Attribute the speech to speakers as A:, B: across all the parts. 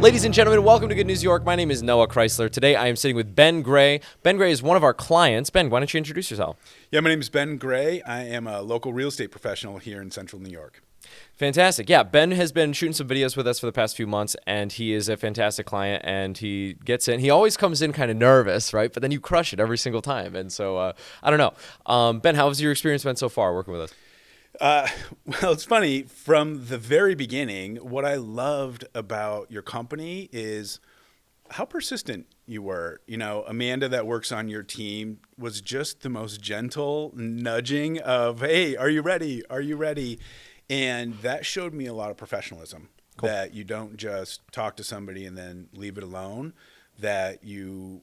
A: Ladies and gentlemen, welcome to Good News York. My name is Noah Chrysler. Today I am sitting with Ben Gray. Ben Gray is one of our clients. Ben, why don't you introduce yourself?
B: Yeah, my name is Ben Gray. I am a local real estate professional here in central New York.
A: Fantastic. Yeah, Ben has been shooting some videos with us for the past few months, and he is a fantastic client, and he gets in. He always comes in kind of nervous, right? But then you crush it every single time. And so, I don't know. Ben, how has your experience been so far working with us?
B: Well, it's funny. From the very beginning, what I loved about your company is how persistent you were. You know, Amanda that works on your team was just the most gentle nudging of, hey, are you ready? Are you ready? And that showed me a lot of professionalism. Cool. That you don't just talk to somebody and then leave it alone, that the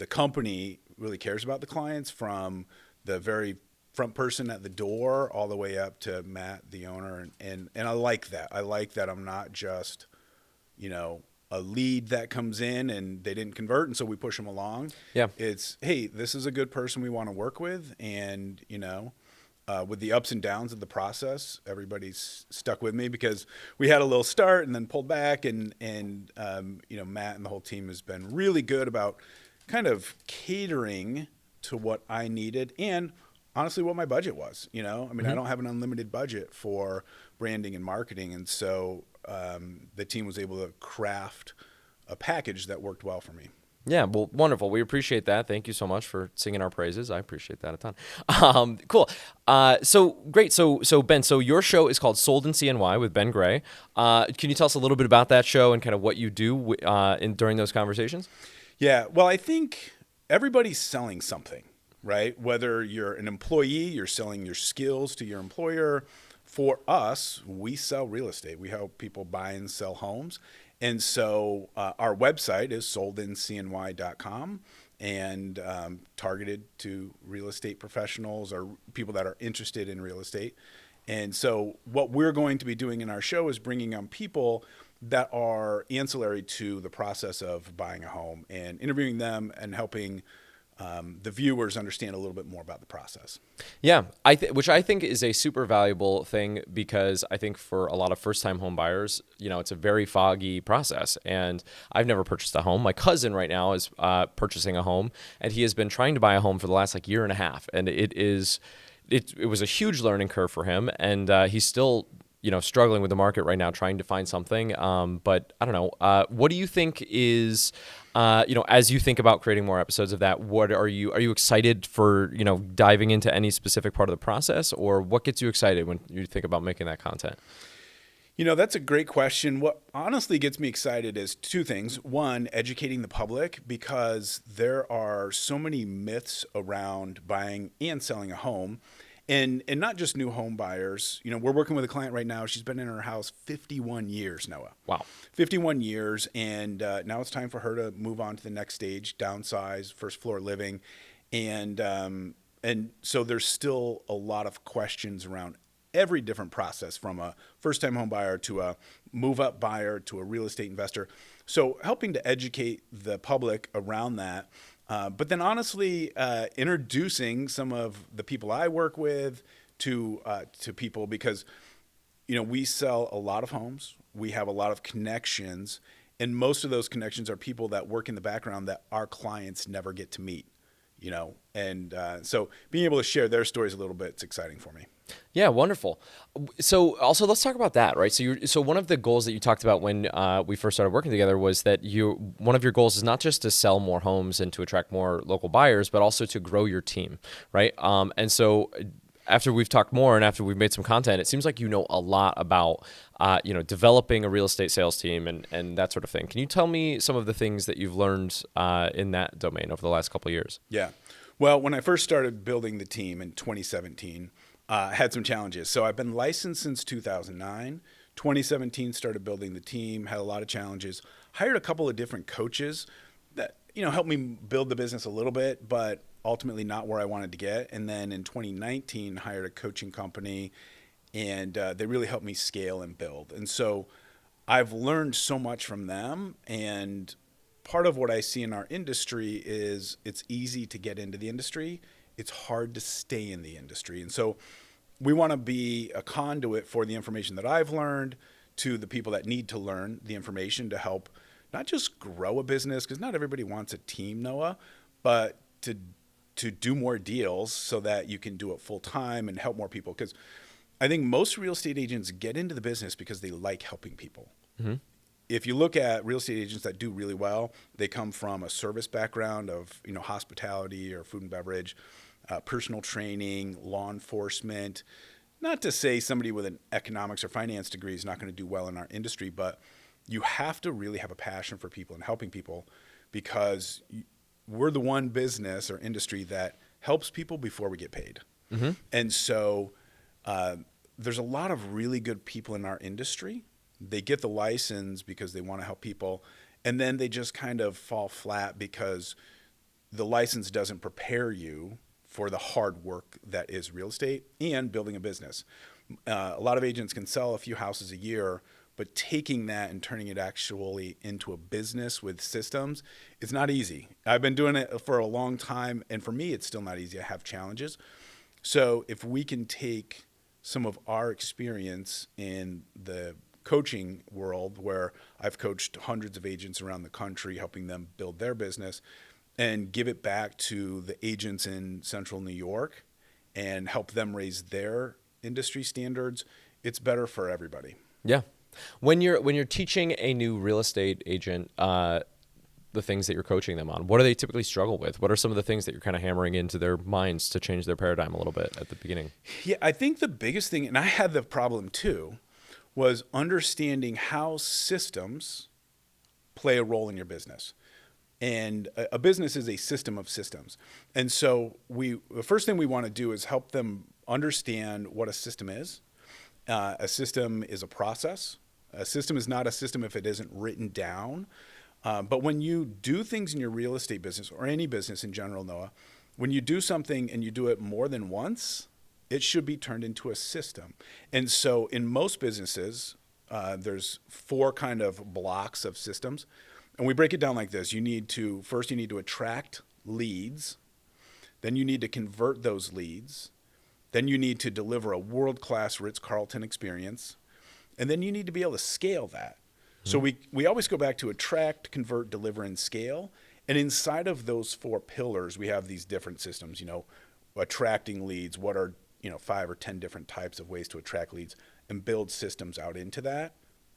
B: company really cares about the clients from the very front person at the door all the way up to Matt, the owner. And I like that. I like that I'm not just, a lead that comes in and they didn't convert, and so we push them along.
A: Yeah.
B: It's, hey, this is a good person we want to work with. And, with the ups and downs of the process, everybody's stuck with me because we had a little start and then pulled back. And Matt and the whole team has been really good about kind of catering to what I needed and honestly what my budget was. I don't have an unlimited budget for branding and marketing. And so the team was able to craft a package that worked well for me.
A: Yeah, well, wonderful. We appreciate that. Thank you so much for singing our praises. I appreciate that a ton. Cool. So great. So Ben, so your show is called Sold in CNY with Ben Gray. Can you tell us a little bit about that show and kind of what you do during those conversations?
B: Yeah. Well, I think everybody's selling something, right? Whether you're an employee, you're selling your skills to your employer. For us, we sell real estate. We help people buy and sell homes. And so our website is soldincny.com and targeted to real estate professionals or people that are interested in real estate. And so what we're going to be doing in our show is bringing on people that are ancillary to the process of buying a home and interviewing them and helping the viewers understand a little bit more about the process.
A: Yeah, which I think is a super valuable thing because I think for a lot of first-time home buyers, it's a very foggy process. And I've never purchased a home. My cousin right now is purchasing a home, and he has been trying to buy a home for the last year and a half. And it was a huge learning curve for him, and he's still struggling with the market right now, trying to find something. But I don't know. What do you think is, as you think about creating more episodes of that, are you excited for, diving into any specific part of the process, or what gets you excited when you think about making that content?
B: That's a great question. What honestly gets me excited is two things. One, educating the public, because there are so many myths around buying and selling a home. And not just new home buyers. We're working with a client right now. She's been in her house 51 years, Noah.
A: Wow.
B: 51 years. And now it's time for her to move on to the next stage, downsize, first floor living. And so there's still a lot of questions around every different process, from a first-time home buyer to a move-up buyer to a real estate investor. So helping to educate the public around that. But then honestly, introducing some of the people I work with to people, because, we sell a lot of homes. We have a lot of connections, and most of those connections are people that work in the background that our clients never get to meet, and so being able to share their stories a little bit, it's exciting for me.
A: Yeah, wonderful. So also let's talk about that, right? So one of the goals that you talked about when we first started working together was that one of your goals is not just to sell more homes and to attract more local buyers, but also to grow your team, right? And so after we've talked more and after we've made some content, it seems like you know a lot about developing a real estate sales team and that sort of thing. Can you tell me some of the things that you've learned in that domain over the last couple of years?
B: Yeah. Well, when I first started building the team in 2017, had some challenges. So I've been licensed since 2009. 2017 started building the team, had a lot of challenges. Hired a couple of different coaches that helped me build the business a little bit, but ultimately not where I wanted to get. And then in 2019, hired a coaching company, and they really helped me scale and build. And so I've learned so much from them. And part of what I see in our industry is it's easy to get into the industry. It's hard to stay in the industry. And so we want to be a conduit for the information that I've learned to the people that need to learn the information to help not just grow a business, because not everybody wants a team, Noah, but to do more deals so that you can do it full time and help more people. Because I think most real estate agents get into the business because they like helping people.
A: Mm-hmm.
B: If you look at real estate agents that do really well, they come from a service background of hospitality or food and beverage, personal training, law enforcement. Not to say somebody with an economics or finance degree is not going to do well in our industry, but you have to really have a passion for people and helping people, because we're the one business or industry that helps people before we get paid.
A: Mm-hmm.
B: And so there's a lot of really good people in our industry. They get the license because they want to help people, and then they just kind of fall flat because the license doesn't prepare you for the hard work that is real estate and building a business. A lot of agents can sell a few houses a year, but taking that and turning it actually into a business with systems is not easy. I've been doing it for a long time, and for me, it's still not easy. I have challenges. So if we can take some of our experience in the coaching world, where I've coached hundreds of agents around the country, helping them build their business, and give it back to the agents in Central New York and help them raise their industry standards, it's better for everybody.
A: Yeah. When you're teaching a new real estate agent the things that you're coaching them on, what do they typically struggle with? What are some of the things that you're kind of hammering into their minds to change their paradigm a little bit at the beginning?
B: Yeah, I think the biggest thing, and I had the problem too, was understanding how systems play a role in your business. And a business is a system of systems. And so the first thing we want to do is help them understand what a system is. A system is a process. A system is not a system if it isn't written down. But when you do things in your real estate business, or any business in general, Noah, when you do something and you do it more than once, it should be turned into a system. And so in most businesses, there's 4 kind of blocks of systems. And we break it down like this. First you need to attract leads. Then you need to convert those leads. Then you need to deliver a world-class Ritz-Carlton experience. And then you need to be able to scale that. Mm-hmm. So we always go back to attract, convert, deliver, and scale. And inside of those 4 pillars, we have these different systems, attracting leads. What are 5 or 10 different types of ways to attract leads, and build systems out into that.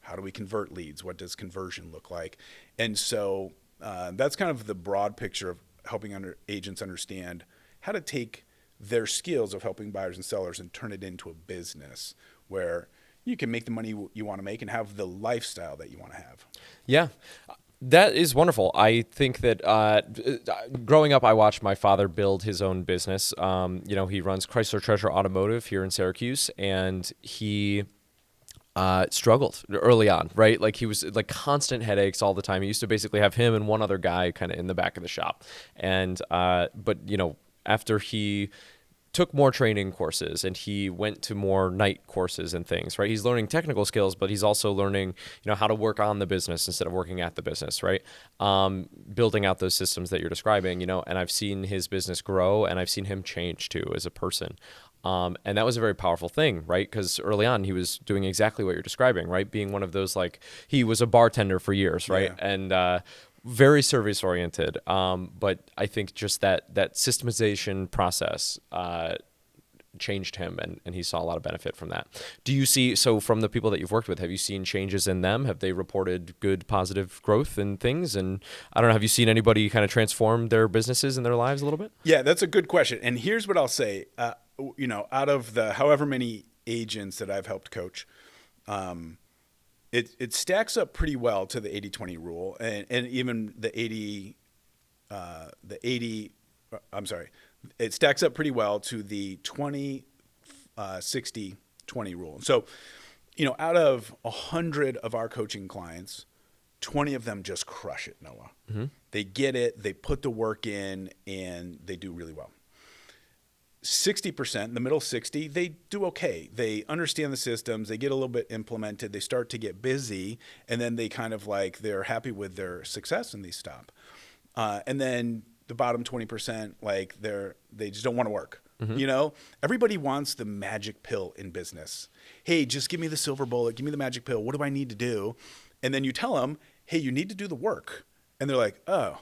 B: How do we convert leads? What does conversion look like? And so that's kind of the broad picture of helping agents understand how to take their skills of helping buyers and sellers and turn it into a business where you can make the money you want to make and have the lifestyle that you want to have.
A: Yeah. That is wonderful. I think that growing up, I watched my father build his own business. He runs Chrysler Treasure Automotive here in Syracuse, and he struggled early on, right? Like he was like constant headaches all the time. He used to basically have him and one other guy kind of in the back of the shop. And but after he took more training courses and he went to more night courses and things, right? He's learning technical skills, but he's also learning, how to work on the business instead of working at the business, right? Building out those systems that you're describing, and I've seen his business grow, and I've seen him change too as a person. And that was a very powerful thing, right? Because early on, he was doing exactly what you're describing, right? Being one of those, he was a bartender for years, right? Yeah. And very service oriented. But I think just that systemization process changed him, and he saw a lot of benefit from that. Do you see, so from the people that you've worked with, have you seen changes in them? Have they reported good, positive growth and things? And I don't know, have you seen anybody kind of transform their businesses and their lives a little bit?
B: Yeah, that's a good question. And here's what I'll say. Out of the however many agents that I've helped coach, it stacks up pretty well to the 80-20 rule, and even the 80, it stacks up pretty well to the 20, 60, 20 rule. So, out of 100 of our coaching clients, 20 of them just crush it, Noah. Mm-hmm. They get it, they put the work in, and they do really well. 60%, the middle 60, they do okay. They understand the systems, they get a little bit implemented, they start to get busy, and then they kind of they're happy with their success and they stop. And then the bottom 20%, they just don't want to work. You know, everybody wants the magic pill in business. Hey, just give me the silver bullet, give me the magic pill. What do I need to do? And then you tell them, hey, you need to do the work. And they're like, oh,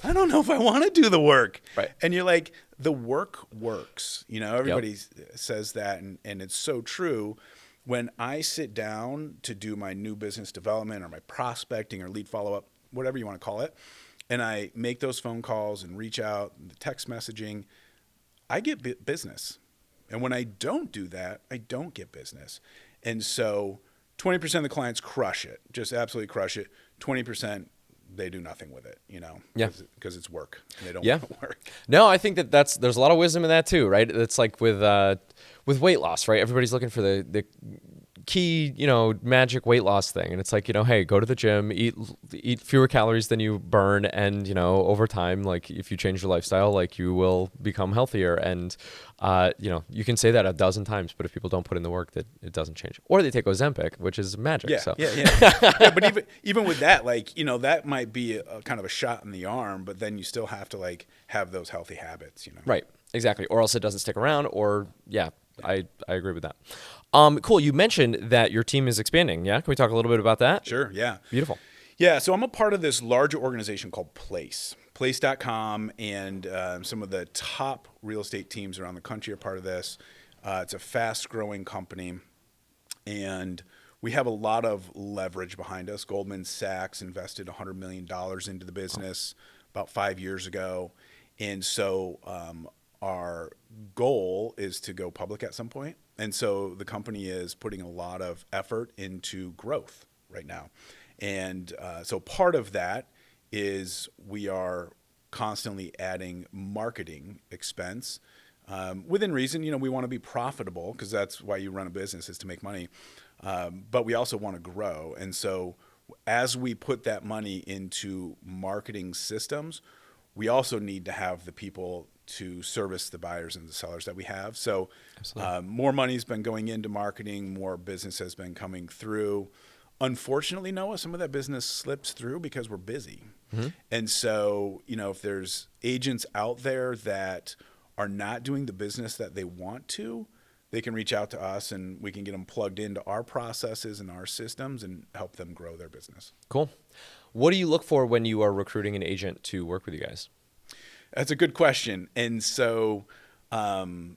B: I don't know if I want to do the work.
A: Right.
B: And you're like, the work works. You know, everybody
A: Yep.
B: says that, and it's so true. When I sit down to do my new business development or my prospecting or lead follow-up, whatever you want to call it, and I make those phone calls and reach out, the text messaging, I get business. And when I don't do that, I don't get business. And so 20% of the clients crush it, just absolutely crush it. 20%, they do nothing with it, you know,
A: Yeah.
B: because it's work and they don't
A: Yeah.
B: want to work.
A: No, I think there's a lot of wisdom in that too, right? It's like with weight loss, right? Everybody's looking for the key, magic weight loss thing. And it's like, hey, go to the gym, eat fewer calories than you burn. And, over time, like if you change your lifestyle, like you will become healthier. And, you can say that a dozen times, but if people don't put in the work, that it doesn't change. Or they take Ozempic, which is magic.
B: Yeah,
A: So.
B: yeah. Yeah, but even with that, like, that might be a kind of a shot in the arm, but then you still have to like have those healthy habits,
A: Right. Exactly. Or else it doesn't stick around or yeah. I agree with that. Cool. You mentioned that your team is expanding. Yeah. Can we talk a little bit about that?
B: Sure, yeah.
A: Beautiful.
B: Yeah, so I'm a part of this larger organization called Place.com, and some of the top real estate teams around the country are part of this. It's a fast-growing company, and we have a lot of leverage behind us. Goldman Sachs invested $100 million into the business about 5 years ago, and so our goal is to go public at some point. And so the company is putting a lot of effort into growth right now. And so part of that is we are constantly adding marketing expense within reason. We want to be profitable because that's why you run a business, is to make money. But we also want to grow. And so as we put that money into marketing systems, we also need to have the people to service the buyers and the sellers that we have. So more money's been going into marketing, more business has been coming through. Unfortunately, Noah, some of that business slips through because we're busy. Mm-hmm. And so, if there's agents out there that are not doing the business that they want to, they can reach out to us and we can get them plugged into our processes and our systems and help them grow their business.
A: Cool. What do you look for when you are recruiting an agent to work with you guys?
B: That's a good question. And so, we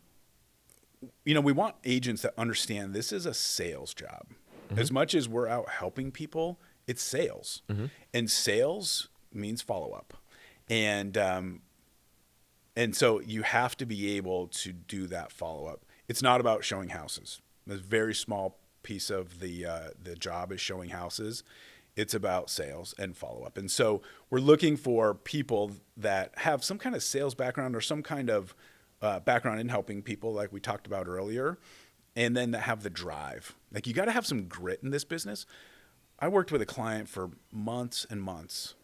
B: want agents that understand this is a sales job. Mm-hmm. As much as we're out helping people, it's sales. Mm-hmm. And sales means follow-up. And so you have to be able to do that follow-up. It's not about showing houses. A very small piece of the job is showing houses. It's about sales and follow-up. And so we're looking for people that have some kind of sales background or some kind of background in helping people, like we talked about earlier, and then that have the drive. Like, you got to have some grit in this business. I worked with a client for months and months,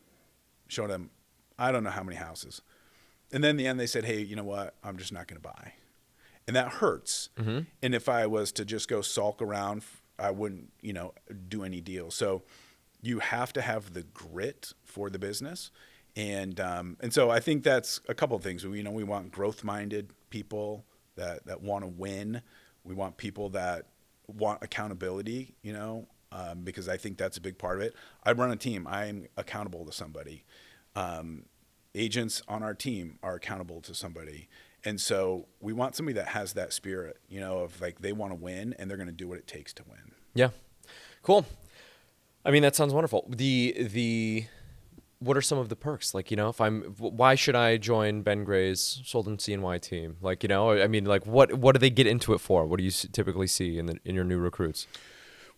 B: showed them, I don't know how many houses. And then in the end, they said, hey, you know what? I'm just not going to buy. And that hurts. Mm-hmm. And if I was to just go sulk around, I wouldn't, do any deals. So you have to have the grit for the business. And so I think that's a couple of things. We want growth-minded people that want to win. We want people that want accountability, because I think that's a big part of it. I run a team. I'm accountable to somebody. Agents on our team are accountable to somebody. And so we want somebody that has that spirit, of like they want to win and they're going to do what it takes to win.
A: Yeah. Cool. I mean, that sounds wonderful. What are some of the perks? Like, why should I join Ben Gray's Sold in CNY team? Like, I mean, like what do they get into it for? What do you typically see in your new recruits?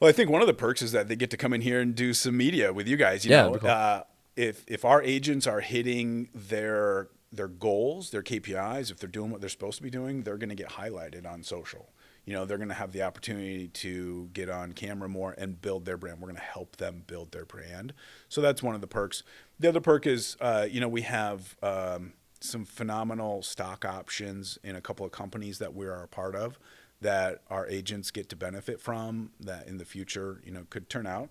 B: Well, I think one of the perks is that they get to come in here and do some media with you guys.
A: Cool.
B: If our agents are hitting their goals, their KPIs, if they're doing what they're supposed to be doing, they're going to get highlighted on social. They're going to have the opportunity to get on camera more and build their brand. We're going to help them build their brand. So that's one of the perks. The other perk is, we have some phenomenal stock options in a couple of companies that we're a part of that our agents get to benefit from, that in the future, could turn out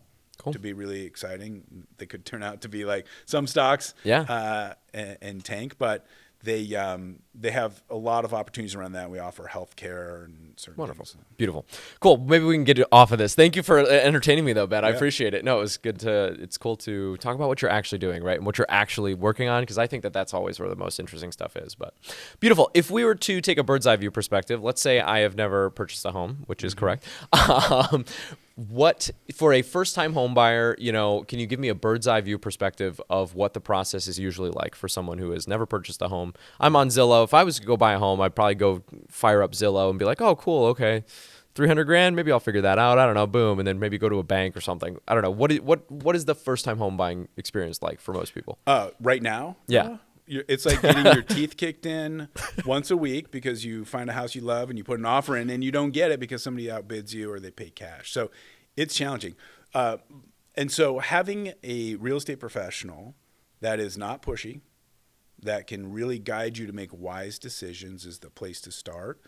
B: to be really exciting. They could turn out to be like some stocks and tank, but they have a lot of opportunities around that. We offer healthcare and certain
A: Wonderful.
B: things.
A: Beautiful. Cool. Maybe we can get off of this. Thank you for entertaining me though, Ben. I
B: Yeah.
A: appreciate it. No, it's cool to talk about what you're actually doing, right? And what you're actually working on, because I think that that's always where the most interesting stuff is. But beautiful. If we were to take a bird's eye view perspective, let's say I have never purchased a home, which is correct. What for a first-time home buyer, can you give me a bird's eye view perspective of what the process is usually like for someone who has never purchased a home? I'm on Zillow. If I was to go buy a home, I'd probably go fire up Zillow and be like, "Oh, cool, okay, 300 grand, maybe I'll figure that out. I don't know, boom," and then maybe go to a bank or something. I don't know. What is the first-time home buying experience like for most people?
B: Right now,
A: Yeah.
B: it's like getting your teeth kicked in once a week because you find a house you love and you put an offer in and you don't get it because somebody outbids you or they pay cash. So it's challenging. And so having a real estate professional that is not pushy, that can really guide you to make wise decisions is the place to start.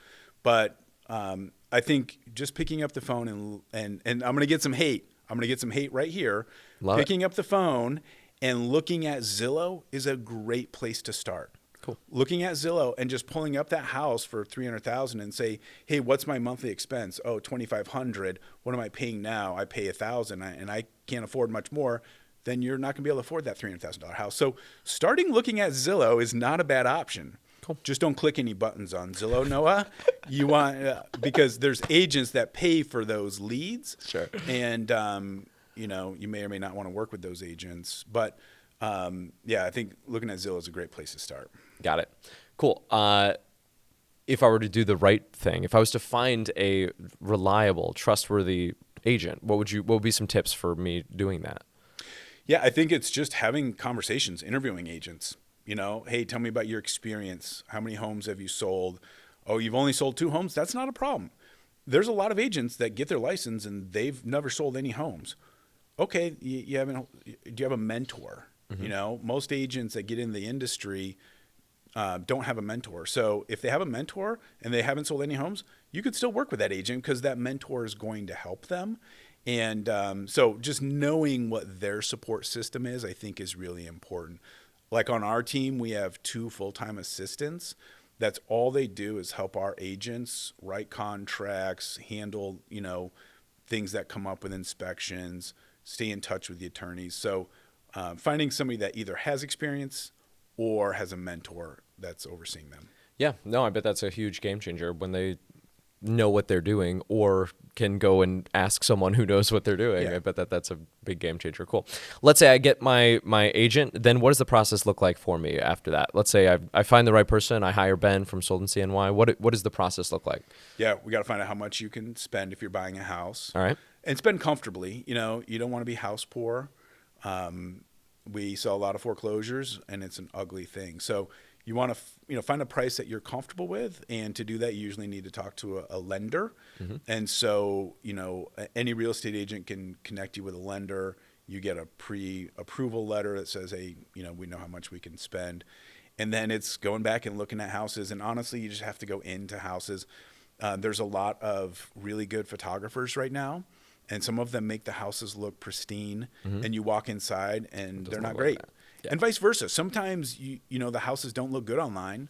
B: But I think just picking up the phone and I'm going to get some hate. I'm going to get some hate right here.
A: Love
B: Picking up the phone and looking at Zillow is a great place to start.
A: Cool.
B: Looking at Zillow and just pulling up that house for $300,000 and say, "Hey, what's my monthly expense? Oh, $2,500. What am I paying now? I pay $1,000 and I can't afford much more." Then you're not going to be able to afford that $300,000 house. So starting looking at Zillow is not a bad option.
A: Cool.
B: Just don't click any buttons on Zillow, Noah. You want because there's agents that pay for those leads.
A: Sure.
B: And you may or may not want to work with those agents. But I think looking at Zillow is a great place to start.
A: Got it. Cool. If I were to do the right thing, if I was to find a reliable, trustworthy agent, what would be some tips for me doing that?
B: Yeah, I think it's just having conversations, interviewing agents. Hey, tell me about your experience. How many homes have you sold? Oh, you've only sold 2 homes? That's not a problem. There's a lot of agents that get their license and they've never sold any homes. Okay, do you have a mentor?
A: Mm-hmm.
B: Most agents that get in the industry don't have a mentor. So if they have a mentor and they haven't sold any homes, you could still work with that agent because that mentor is going to help them. And so just knowing what their support system is, I think is really important. Like on our team, we have 2 full-time assistants. That's all they do is help our agents write contracts, handle, things that come up with inspections, stay in touch with the attorneys. So finding somebody that either has experience or has a mentor that's overseeing them.
A: Yeah, no, I bet that's a huge game changer when they know what they're doing or can go and ask someone who knows what they're doing.
B: Yeah.
A: I bet that's a big game changer. Cool. Let's say I get my agent, then what does the process look like for me after that? Let's say I find the right person, I hire Ben from Sold in CNY. What does the process look like?
B: Yeah, we got to find out how much you can spend if you're buying a house.
A: All right.
B: And spend comfortably. You don't want to be house poor. We sell a lot of foreclosures, and it's an ugly thing. So you want to find a price that you're comfortable with, and to do that, you usually need to talk to a lender. Mm-hmm. And so any real estate agent can connect you with a lender. You get a pre-approval letter that says, "Hey, we know how much we can spend," and then it's going back and looking at houses. And honestly, you just have to go into houses. There's a lot of really good photographers right now. And some of them make the houses look pristine, mm-hmm. and you walk inside and they're not great. Yeah. And vice versa. Sometimes the houses don't look good online,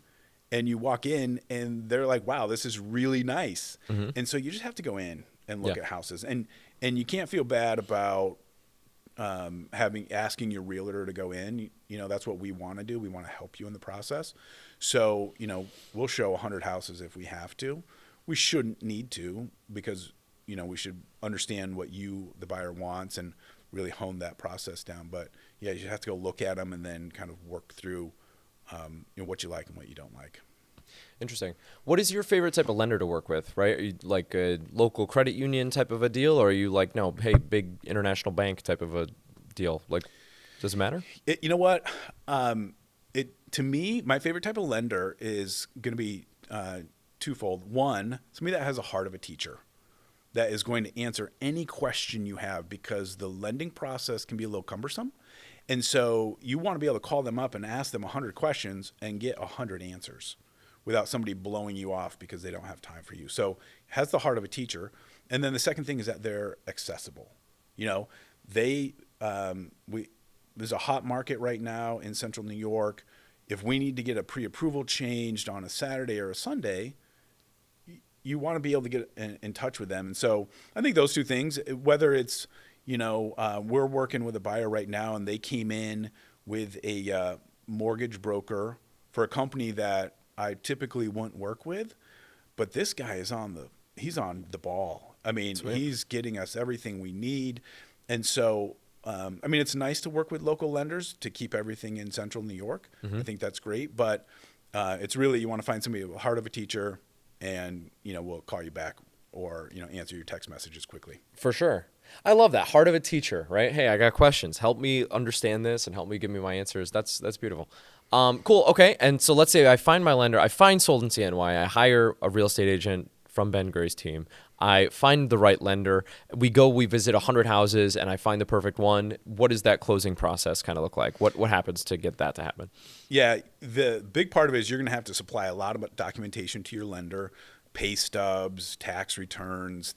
B: and you walk in and they're like, "Wow, this is really nice." Mm-hmm. And so you just have to go in and look at houses, and you can't feel bad about asking your realtor to go in. That's what we want to do. We want to help you in the process. So we'll show 100 houses if we have to. We shouldn't need to because we should understand what the buyer wants and really hone that process down. But yeah, you have to go look at them and then kind of work through what you like and what you don't like.
A: Interesting. What is your favorite type of lender to work with, right? Are you like a local credit union type of a deal, or are you like, no, hey, big international bank type of a deal? Like, does it matter?
B: You know what? To me, my favorite type of lender is going to be twofold. One, somebody that has a heart of a teacher, that is going to answer any question you have, because the lending process can be a little cumbersome. And so you want to be able to call them up and ask them 100 questions and get 100 answers without somebody blowing you off because they don't have time for you. So has the heart of a teacher. And then the second thing is that they're accessible. There's a hot market right now in central New York. if we need to get a pre-approval changed on a Saturday or a Sunday, you want to be able to get in touch with them. And so I think those two things, whether it's, we're working with a buyer right now and they came in with a mortgage broker for a company that I typically wouldn't work with, but this guy is he's on the ball. I mean,
A: Sweet.
B: He's getting us everything we need. And so, it's nice to work with local lenders to keep everything in central New York. I think that's great, but it's really, you want to find somebody with the heart of a teacher and, we'll call you back or, answer your text messages quickly.
A: For sure. I love that. Heart of a teacher, right? Hey, I got questions. Help me understand this and help me give me my answers. That's beautiful. Cool. Okay. And so let's say I find my lender. I find Sold in CNY. I hire a real estate agent from Ben Gray's team. I find the right lender. We visit 100 houses, and I find the perfect one. What does that closing process kind of look like? What happens to get that to happen?
B: Yeah, the big part of it is you're going to have to supply a lot of documentation to your lender, pay stubs, tax returns,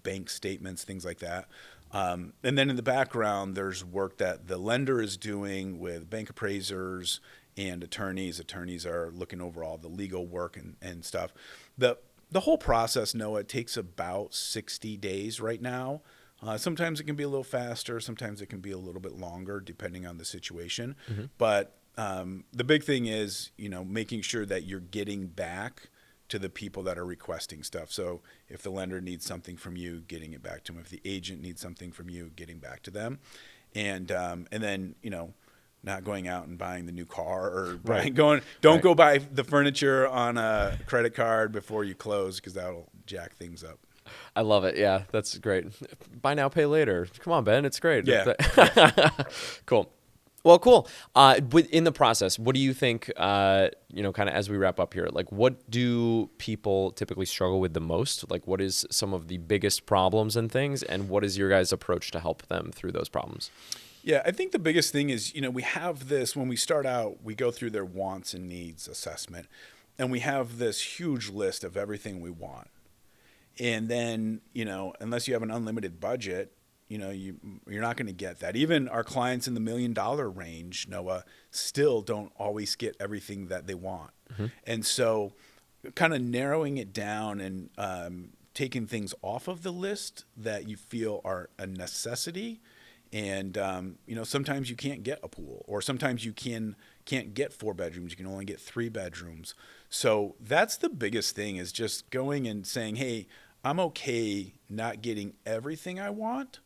B: bank statements, things like that. And then in the background, there's work that the lender is doing with bank appraisers and attorneys. Attorneys are looking over all the legal work and stuff. The whole process, Noah, it takes about 60 days right now. Sometimes it can be a little faster. Sometimes it can be a little bit longer, depending on the situation. But the big thing is, making sure that you're getting back to the people that are requesting stuff. So if the lender needs something from you, getting it back to them. If the agent needs something from you, getting back to them. And then, not going out and buying the new car or don't go buy the furniture on a credit card before you close, because that'll jack things up.
A: I love it. Yeah, that's great. Buy now, pay later. Come on, Ben. It's great.
B: Yeah.
A: Cool. Well, cool. In the process, what do you think, kind of as we wrap up here, like what do people typically struggle with the most? Like what is some of the biggest problems and things, and what is your guys' approach to help them through those problems?
B: Yeah, I think the biggest thing is, we have this, when we start out, we go through their wants and needs assessment, and we have this huge list of everything we want. And then, unless you have an unlimited budget, you're not going to get that. Even our clients in the $1 million range, Noah, still don't always get everything that they want. And so kind of narrowing it down and taking things off of the list that you feel are a necessity. And, sometimes you can't get a pool, or sometimes you can't get 4 bedrooms. You can only get 3 bedrooms. So that's the biggest thing, is just going and saying, hey, I'm okay not getting everything I want,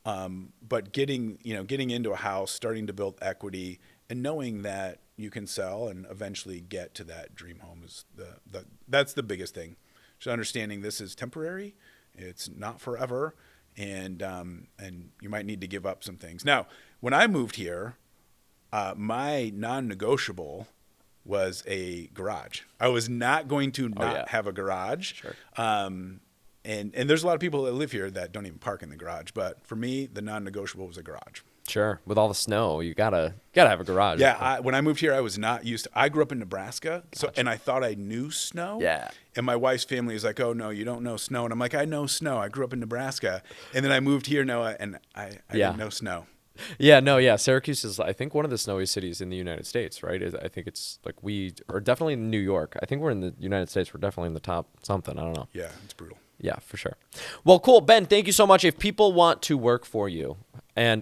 B: but getting into a house, starting to build equity, and knowing that you can sell and eventually get to that dream home is that's the biggest thing. Just understanding this is temporary. It's not forever. And you might need to give up some things. Now, when I moved here, my non-negotiable was a garage. I was not going to have a garage. Sure. And there's a lot of people that live here that don't even park in the garage. But for me, the non-negotiable was a garage.
A: Sure. With all the snow, you gotta have a garage.
B: Yeah. When I moved here, I was not used to. I grew up in Nebraska, and I thought I knew snow.
A: Yeah.
B: And my wife's family is like, "Oh no, you don't know snow." And I'm like, "I know snow. I grew up in Nebraska." And then I moved here, Noah, and I didn't know snow.
A: Yeah. No. Yeah. Syracuse is, I think, one of the snowiest cities in the United States. Right. I think it's like we are definitely in New York. I think we're in the United States. We're definitely in the top something. I don't know.
B: Yeah, it's brutal.
A: Yeah, for sure. Well, cool, Ben. Thank you so much. If people want to work for you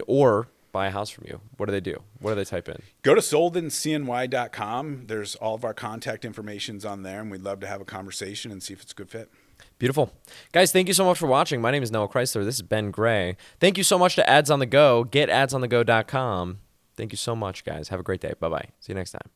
A: or buy a house from you, what do? What do they type in?
B: Go to soldincny.com. There's all of our contact information's on there, and we'd love to have a conversation and see if it's a good fit.
A: Beautiful. Guys, thank you so much for watching. My name is Noah Chrysler. This is Ben Gray. Thank you so much to Ads on the Go. GetAdsOnTheGo.com. Thank you so much, guys. Have a great day. Bye-bye. See you next time.